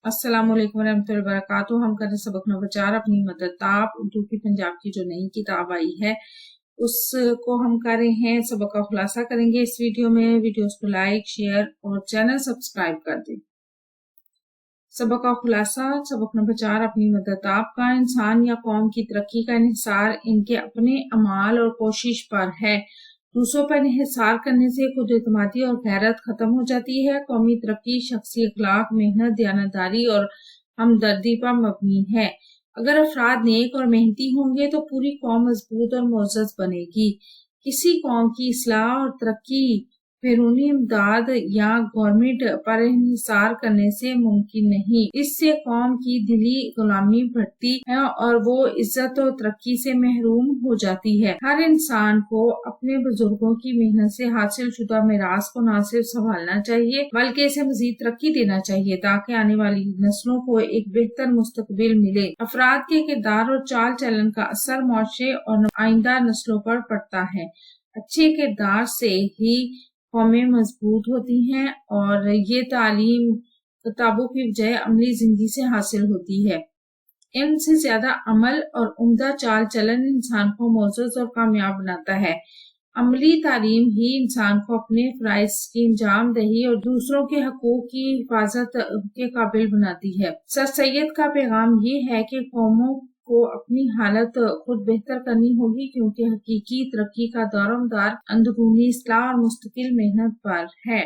السلام علیکم ورحمۃ اللہ وبرکاتہ۔ ہم کر رہے سبق نمبر 4 اپنی مدر تاب اردو کی پنجاب کی جو نئی کتاب آئی ہے اس کو ہم کر رہے ہیں، سبق کا خلاصہ کریں گے اس ویڈیو میں۔ ویڈیوز کو لائک، شیئر اور چینل سبسکرائب کر دیں۔ سبق کا خلاصہ، سبق نمبر 4 اپنی مدر تاب کا انسان یا قوم کی ترقی کا انحصار ان کے اپنے اعمال اور کوشش پر ہے۔ دوسروں پر انحصار کرنے سے خود اعتمادی اور غیرت ختم ہو جاتی ہے۔ قومی ترقی شخصی اخلاق، محنت، دیانتداری اور ہمدردی پر مبنی ہے۔ اگر افراد نیک اور محنتی ہوں گے تو پوری قوم مضبوط اور معزز بنے گی۔ کسی قوم کی اصلاح اور ترقی بیرونی امداد یا گورنمنٹ پر انحصار کرنے سے ممکن نہیں۔ اس سے قوم کی دلی غلامی بڑھتی ہے اور وہ عزت و ترقی سے محروم ہو جاتی ہے۔ ہر انسان کو اپنے بزرگوں کی محنت سے حاصل شدہ میراث کو نہ صرف سنبھالنا چاہیے بلکہ اسے مزید ترقی دینا چاہیے تاکہ آنے والی نسلوں کو ایک بہتر مستقبل ملے۔ افراد کے کردار اور چال چلن کا اثر معاشرے اور آئندہ نسلوں پر پڑتا ہے۔ اچھے کردار سے ہی قومیں مضبوط ہوتی ہیں اور یہ تعلیم کتابوں کی بجائے عملی زندگی سے حاصل ہوتی ہے۔ علم سے زیادہ عمل اور عمدہ چال چلن انسان کو معزز اور کامیاب بناتا ہے۔ عملی تعلیم ہی انسان کو اپنے فرائض کی انجام دہی اور دوسروں کے حقوق کی حفاظت کے قابل بناتی ہے۔ سر سید کا پیغام یہ ہے کہ قوموں کو اپنی حالت خود بہتر کرنی ہوگی کیونکہ حقیقی ترقی کا دارومدار اندرونی اصلاح اور مستقل محنت پر ہے۔